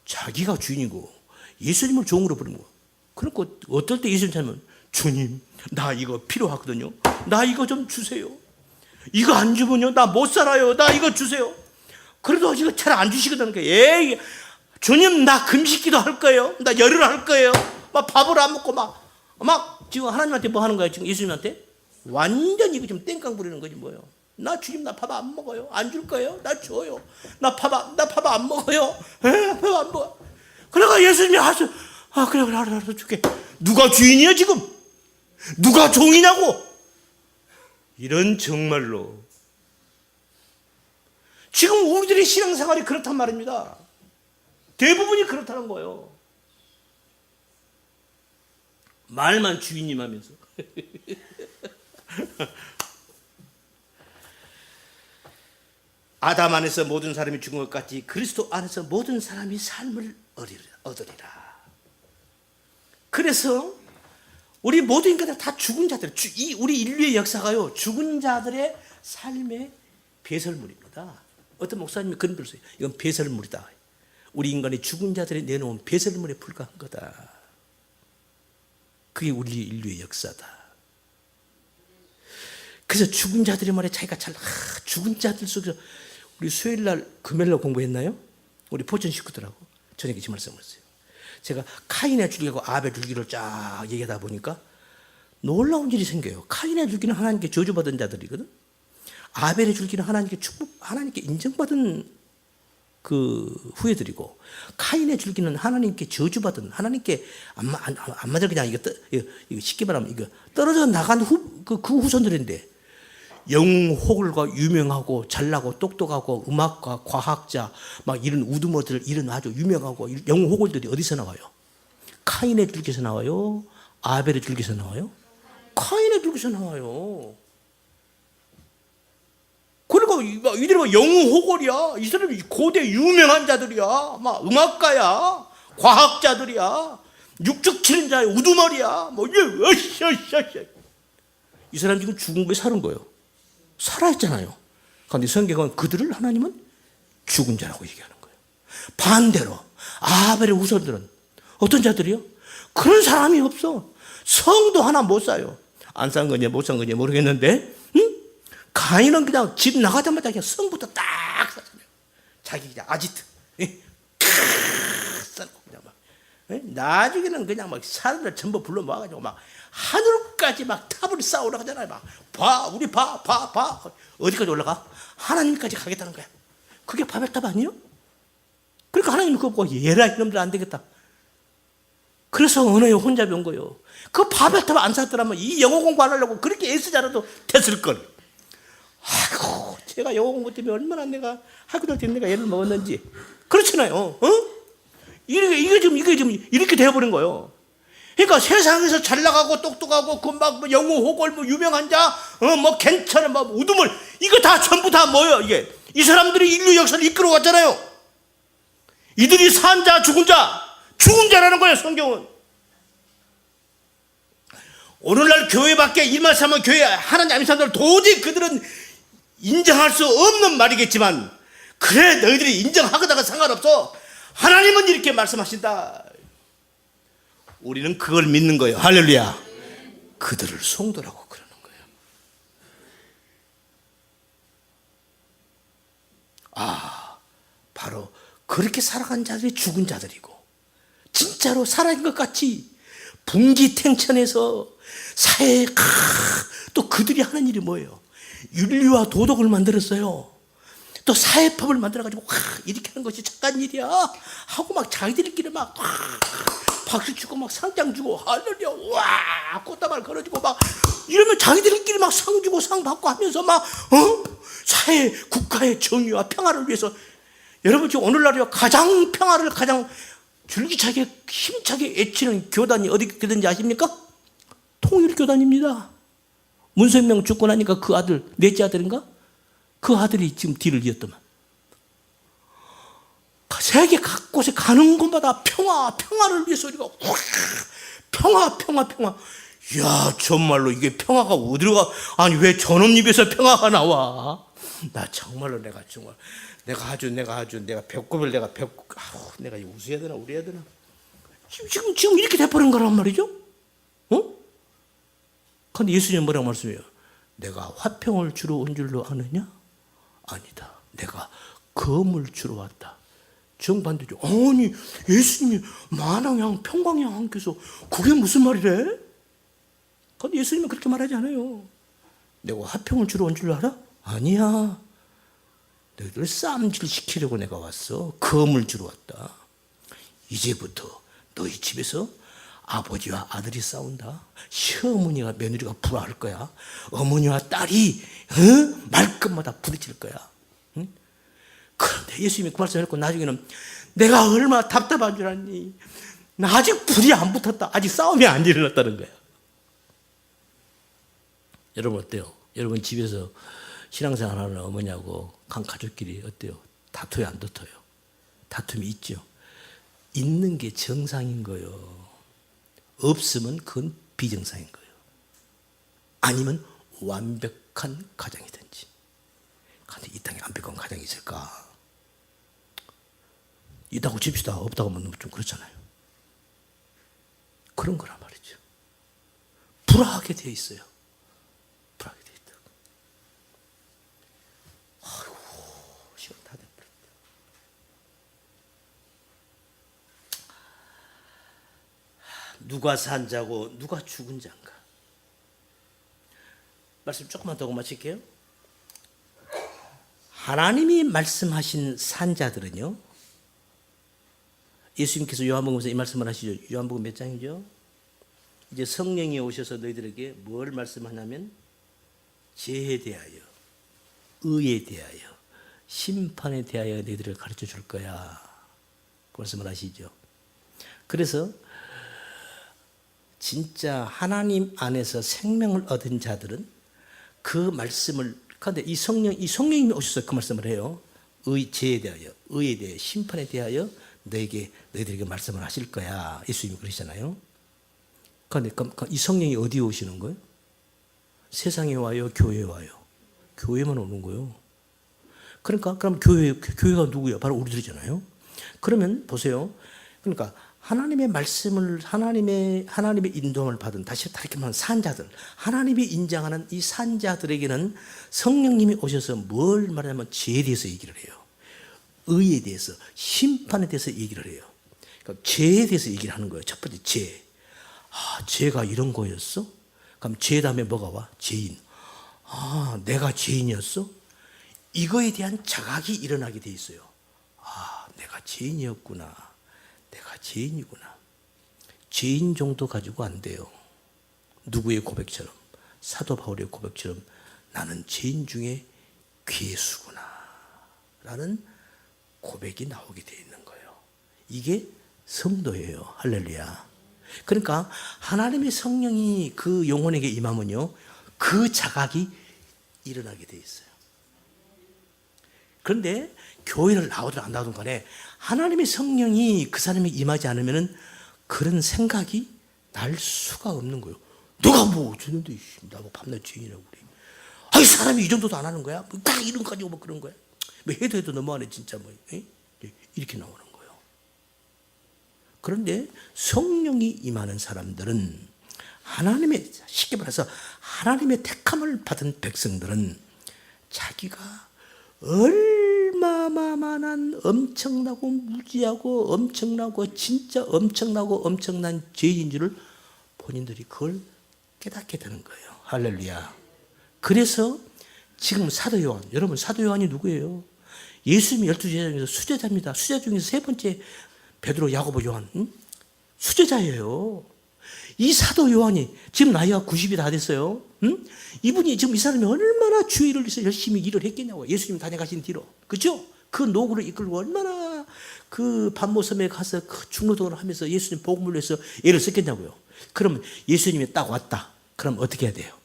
A: 자기가 주인이고 예수님을 종으로 부르는 거. 그러니까 어떨 때 예수님 찾으면 주님, 나 이거 필요하거든요. 나 이거 좀 주세요. 이거 안 주면요 나 못 살아요. 나 이거 주세요. 그래도 이거 잘 안 주시거든요. 에이, 주님 나 금식기도 할 거예요. 나 열을 할 거예요. 막 밥을 안 먹고 막 지금 하나님한테 뭐 하는 거예요? 지금 예수님한테 완전 이거 지금 땡깡 부리는 거지 뭐예요? 나 주님 나 밥 안 먹어요. 안 줄 거예요? 나 줘요. 나 밥 안 먹어요. 밥 안 먹어. 그러니까 예수님이 하셔. 그래 알아서 줄게. 누가 주인이야 지금? 누가 종이냐고? 이런 정말로 지금 우리들의 신앙생활이 그렇단 말입니다. 대부분이 그렇다는 거예요. 말만 주인님 하면서. 아담 안에서 모든 사람이 죽은 것 같이 그리스도 안에서 모든 사람이 삶을 얻으리라. 그래서 우리 모든 인간들 다 죽은 자들, 우리 인류의 역사가요 죽은 자들의 삶의 배설물입니다. 어떤 목사님이 그런 글을 써요. 이건 배설물이다. 우리 인간이 죽은 자들이 내놓은 배설물에 불과한 거다. 그게 우리 인류의 역사다. 그래서 죽은 자들이 말해 자기가 죽은 자들 속에서 우리 수요일날 금요일날 공부했나요? 우리 포천 식구들하고 저녁에 이 말씀을 했어요. 제가 카인의 줄기하고 아벨 줄기를 쫙 얘기하다 보니까 놀라운 일이 생겨요. 카인의 줄기는 하나님께 저주받은 자들이거든. 아벨의 줄기는 하나님께 인정받은 그 후예들이고, 카인의 줄기는 하나님께 저주받은, 하나님께 안 맞을 그냥 이거 쉽게 말하면 이거 떨어져 나간 그 후손들인데, 영호글과 유명하고 잘나고 똑똑하고 음악가, 과학자, 막 이런 우두머들, 이런 아주 유명하고 영호글들이 어디서 나와요? 카인의 줄기에서 나와요? 아벨의 줄기에서 나와요? 카인의 줄기에서 나와요. 그러니까 이들이 막 영호골이야. 이 사람이 고대 유명한 자들이야. 막 음악가야, 과학자들이야, 육축 치는 자야, 우두머리야. 이 사람 지금 죽은 거에 사는 거예요. 살아있잖아요. 그런데 성경은 그들을 하나님은 죽은 자라고 얘기하는 거예요. 반대로 아벨의 후손들은 어떤 자들이요? 그런 사람이 없어. 성도 하나 못 사요. 안 산 거냐 못 산 거냐 모르겠는데, 응? 가인은 그냥 집 나가자마자 그냥 성부터 딱 사잖아요. 자기 그냥 아지트 쌓고 그냥 막, 나중에는 그냥 막 사람들 전부 불러 모아가지고 막 하늘까지 막 탑을 쌓으러 가잖아요. 막 우리 봐 어디까지 올라가? 하나님까지 가겠다는 거야. 그게 바벨탑 아니에요? 그러니까 하나님이 그거 보고 얘라 이놈들 안 되겠다. 그래서 언어에 혼자 배운 거예요. 그 바벨탑 안 샀더라면 이 영어 공부 안 하려고 그렇게 애쓰자라도 됐을걸. 아이고, 제가 영어 공부 때문에 얼마나 내가 학교 다닐 때 내가 애를 먹었는지. 그렇잖아요. 이게 지금 이렇게 되어버린 거예요. 그러니까 세상에서 잘 나가고 똑똑하고 막 영어 호골 유명한 자, 뭐 괜찮은 뭐 우두물, 이거 다 전부 다 뭐예요? 이게 이 사람들이 인류 역사를 이끌어왔잖아요. 이들이 산 자, 죽은 자라는 거예요. 성경은. 오늘날 교회 밖에 이 말씀하면 교회 하나님 아닌 사람들 도저히 그들은 인정할 수 없는 말이겠지만, 그래 너희들이 인정하거나 상관없어. 하나님은 이렇게 말씀하신다. 우리는 그걸 믿는 거예요. 할렐루야. 그들을 성도라고 그러는 거예요. 바로 그렇게 살아간 자들이 죽은 자들이고, 진짜로 살아있는 것 같이 분기탱천에서 사회에 또 그들이 하는 일이 뭐예요? 윤리와 도덕을 만들었어요. 또 사회법을 만들어가지고 이렇게 하는 것이 착한 일이야 하고 막 자기들끼리 막 박수 치고 막 상장 주고 할렐루야 와 꽃다발 걸어주고 막 이러면 자기들끼리 막 상 주고 상 받고 하면서 막 사회 국가의 정의와 평화를 위해서. 여러분 지금 오늘날이요 가장 평화를 가장 줄기차게 힘차게 애치는 교단이 어디 교단인지 아십니까? 통일교단입니다. 문선명 죽고 나니까 그 아들, 넷째 아들인가? 그 아들이 지금 뒤를 이었더만. 세계 각곳에 가는 곳마다 평화를 위해서 우리가 평화. 이야 정말로 이게 평화가 어디로 가? 아니 왜 저놈 입에서 평화가 나와? 나 정말로 내가 배꼽을 내가 웃어야 되나 울어야 되나. 지금 이렇게 돼버린 거란 말이죠. 근데 예수님은 뭐라고 말씀해요? 내가 화평을 주러 온 줄로 아느냐? 아니다. 내가 검을 주러 왔다. 정반대죠. 아니 예수님이 만왕양 평강양 함께서 그게 무슨 말이래? 근데 예수님은 그렇게 말하지 않아요. 내가 화평을 주러 온 줄 알아? 아니야. 너희들 싸움질 시키려고 내가 왔어. 검을 주러 왔다. 이제부터 너희 집에서 아버지와 아들이 싸운다. 시어머니와 며느리가 불화할 거야. 어머니와 딸이 말끝마다 부딪힐 거야. 그런데 예수님이 그 말씀을 했고 나중에는 내가 얼마나 답답한 줄 알니. 나 아직 불이 안 붙었다. 아직 싸움이 안 일어났다는 거야. 여러분 어때요? 여러분 집에서 신앙생활 하는 어머니하고 간 가족끼리 어때요? 다투요 안 다투요? 다툼이 있죠. 있는 게 정상인 거예요. 없으면 그건 비정상인 거예요. 아니면 완벽한 가정이든지. 근데 이 땅에 완벽한 가정이 있을까? 있다고 칩시다. 없다고 하면 좀 그렇잖아요. 그런 거란 말이죠. 불화하게 돼 있어요. 불화하게 돼 있다. 아이고, 시간 다 돼버렸다. 누가 산 자고 누가 죽은 자인가? 말씀 조금만 더 하고 마칠게요. 하나님이 말씀하신 산자들은요, 예수님께서 요한복음에서 이 말씀을 하시죠. 요한복음 몇 장이죠? 이제 성령이 오셔서 너희들에게 뭘 말씀하냐면 죄에 대하여, 의에 대하여, 심판에 대하여 너희들을 가르쳐 줄 거야. 그 말씀을 하시죠. 그래서 진짜 하나님 안에서 생명을 얻은 자들은 그 말씀을, 그런데 이 성령님이 오셔서 그 말씀을 해요. 죄에 대하여, 의에 대하여, 심판에 대하여 너희들에게 말씀을 하실 거야. 예수님이 그러시잖아요. 그런데 이 성령이 어디에 오시는 거예요? 세상에 와요? 교회에 와요? 교회만 오는 거예요. 그러니까 그럼 교회가 누구예요? 바로 우리들이잖아요. 그러면 보세요. 그러니까 하나님의 말씀을 하나님의 인도함을 받은, 다시 이렇게 말하면 산자들, 하나님이 인정하는 이 산자들에게는 성령님이 오셔서 뭘 말하냐면 죄에 대해서 얘기를 해요. 의에 대해서, 심판에 대해서 얘기를 해요. 그러니까 죄에 대해서 얘기를 하는 거예요. 첫 번째 죄. 죄가 이런 거였어? 그럼 죄 다음에 뭐가 와? 죄인. 내가 죄인이었어? 이거에 대한 자각이 일어나게 돼 있어요. 내가 죄인이었구나. 내가 죄인이구나. 죄인 정도 가지고 안 돼요. 누구의 고백처럼, 사도 바울의 고백처럼 나는 죄인 중에 괴수구나 라는 고백이 나오게 되어 있는 거예요. 이게 성도예요. 할렐루야. 그러니까 하나님의 성령이 그 영혼에게 임하면요, 그 자각이 일어나게 되어 있어요. 그런데 교회를 나오든 안 나오든 간에 하나님의 성령이 그 사람에 임하지 않으면 그런 생각이 날 수가 없는 거예요. 너가 뭐 어쩌는데 나뭐 밤낮 죄인이라고 그래. 아이 사람이 이 정도도 안 하는 거야? 딱 이런 가지고 뭐 그런 거야? 뭐 해도 너무하네 진짜 뭐. 이렇게 나오는 거예요. 그런데 성령이 임하는 사람들은 하나님의, 쉽게 말해서 하나님의 택함을 받은 백성들은 자기가 얼마만한 엄청나고 무지하고 엄청나고 진짜 엄청난 죄인 줄을 본인들이 그걸 깨닫게 되는 거예요. 할렐루야. 그래서 지금 사도 요한, 여러분 사도 요한이 누구예요? 예수님이 12제자 중에서 수제자입니다. 수제자 중에서 세 번째 베드로, 야고보, 요한, 수제자예요. 이 사도 요한이 지금 나이가 90이 다 됐어요. 이분이 지금 이 사람이 얼마나 주의를 위해서 열심히 일을 했겠냐고. 예수님 다녀가신 뒤로. 그죠? 그 노구를 이끌고 얼마나 그 반모섬에 가서 그 중노동을 하면서 예수님 복음을 위해서 애를 썼겠냐고요. 그러면 예수님이 딱 왔다. 그럼 어떻게 해야 돼요?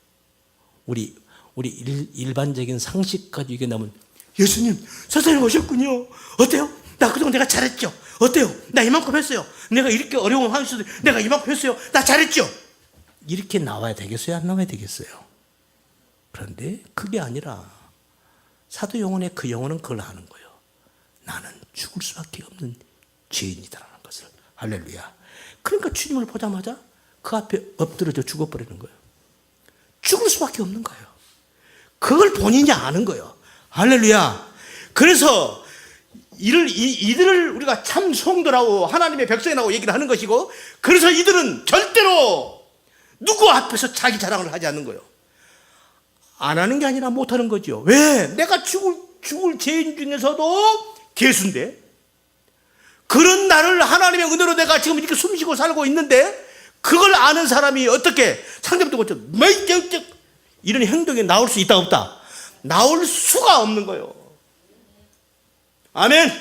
A: 우리 일반적인 상식 가지고 얘기하면 예수님, 선생님 오셨군요. 어때요? 나 그동안 내가 잘했죠? 어때요? 나 이만큼 했어요. 내가 이렇게 어려운 환경에서도 내가 이만큼 했어요. 나 잘했죠? 이렇게 나와야 되겠어요? 안 나와야 되겠어요? 그런데 그게 아니라 사도 요한의 그 영혼은 그걸 아는 거예요. 나는 죽을 수밖에 없는 죄인이다라는 것을. 할렐루야. 그러니까 주님을 보자마자 그 앞에 엎드려져 죽어버리는 거예요. 죽을 수밖에 없는 거예요. 그걸 본인이 아는 거예요. 할렐루야. 그래서 이들을 우리가 참 성도라고 하나님의 백성이라고 얘기를 하는 것이고, 그래서 이들은 절대로 누구 앞에서 자기 자랑을 하지 않는 거예요. 안 하는 게 아니라 못 하는 거죠. 왜? 내가 죽을 죄인 중에서도 괴수인데, 그런 나를 하나님의 은혜로 내가 지금 이렇게 숨쉬고 살고 있는데, 그걸 아는 사람이 어떻게 상대부터 고쳐 이런 행동이 나올 수 있다 없다? 나올 수가 없는 거예요. 아멘.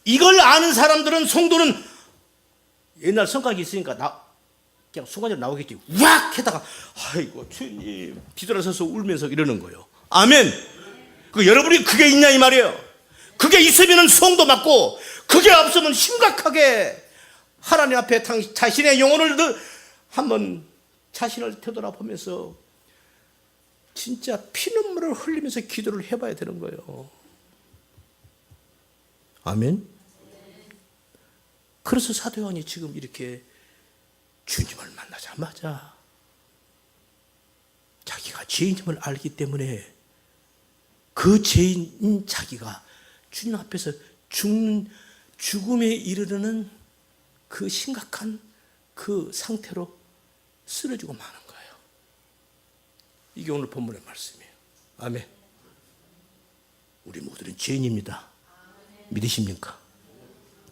A: 이걸 아는 사람들은, 성도는 옛날 성곽이 있으니까 그냥 순간적으로 나오겠지. 왁 해다가 아이고 주님 뒤돌아서서 울면서 이러는 거예요. 아멘. 여러분이 그게 있냐 이 말이에요. 그게 있으면 성도 맞고, 그게 없으면 심각하게 하나님 앞에 자신의 영혼을 한번 자신을 되돌아보면서 진짜 피눈물을 흘리면서 기도를 해봐야 되는 거예요. 아멘. 그래서 사도 요한이 지금 이렇게 주님을 만나자마자 자기가 죄인임을 알기 때문에 그 죄인인 자기가 주님 앞에서 죽음에 이르르는 그 심각한 그 상태로 쓰러지고 마는 거예요. 이게 오늘 본문의 말씀이에요. 아멘. 우리 모두는 죄인입니다. 믿으십니까?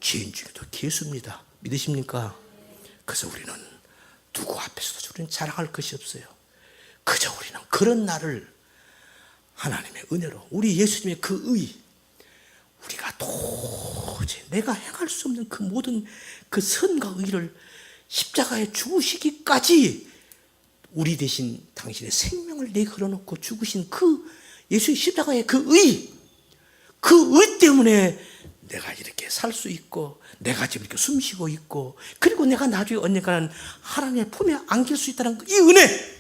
A: 죄인 중에도 괴수입니다. 믿으십니까? 그래서 우리는 누구 앞에서도 우리는 자랑할 것이 없어요. 그저 우리는 그런 나를 하나님의 은혜로, 우리 예수님의 그 의, 우리가 도저히 내가 행할 수 없는 그 모든 그 선과 의를 십자가에 죽으시기까지 우리 대신 당신의 생명을 내걸어놓고 죽으신 그 예수의 십자가의 그 의 때문에 내가 이렇게 살 수 있고, 내가 지금 이렇게 숨 쉬고 있고, 그리고 내가 나중에 언젠가는 하나님의 품에 안길 수 있다는 이 은혜,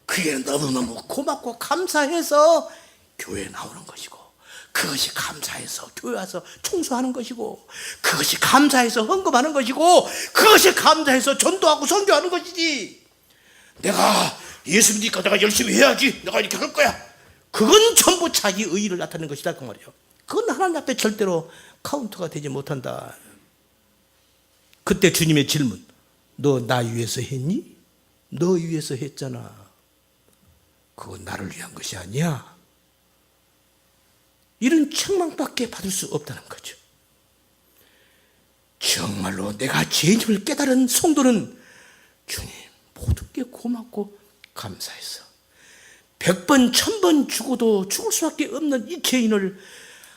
A: 그게 너무너무 고맙고 감사해서 교회에 나오는 것이고, 그것이 감사해서 교회 와서 청소하는 것이고, 그것이 감사해서 헌금하는 것이고, 그것이 감사해서 전도하고 선교하는 것이지, 내가 예수 믿으니까 내가 열심히 해야지, 내가 이렇게 할 거야, 그건 전부 자기 의의를 나타내는 것이다 그 말이에요. 그건 하나님 앞에 절대로 카운터가 되지 못한다. 그때 주님의 질문, 너 나 위해서 했니? 너 위해서 했잖아. 그건 나를 위한 것이 아니야. 이런 책망밖에 받을 수 없다는 거죠. 정말로 내가 죄인임을 깨달은 성도는 주님 모든 게 고맙고 감사해서 100번 1000번 죽어도 죽을 수밖에 없는 이 죄인을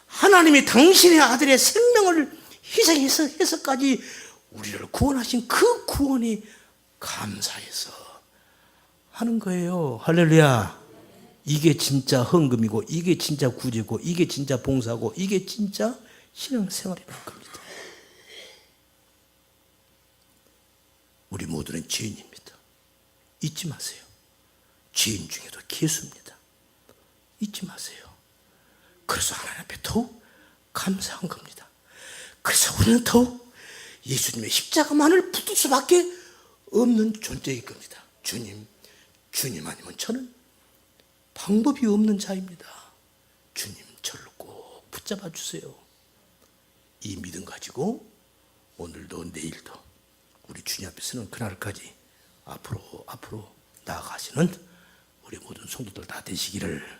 A: 하나님이 당신의 아들의 생명을 희생해서까지 우리를 구원하신 그 구원이 감사해서 하는 거예요. 할렐루야. 이게 진짜 헌금이고, 이게 진짜 구제고, 이게 진짜 봉사고, 이게 진짜 신앙생활이라는 겁니다. 우리 모두는 죄인입니다. 잊지 마세요. 죄인 중에도 괴수입니다. 잊지 마세요. 그래서 하나님 앞에 더욱 감사한 겁니다. 그래서 우리는 더욱 예수님의 십자가만을 붙들 수밖에 없는 존재일 겁니다. 주님 아니면 저는 방법이 없는 자입니다. 주님 저를 꼭 붙잡아 주세요. 이 믿음 가지고 오늘도 내일도 우리 주님 앞에 서는 그날까지 앞으로 나아가시는 우리 모든 성도들 다 되시기를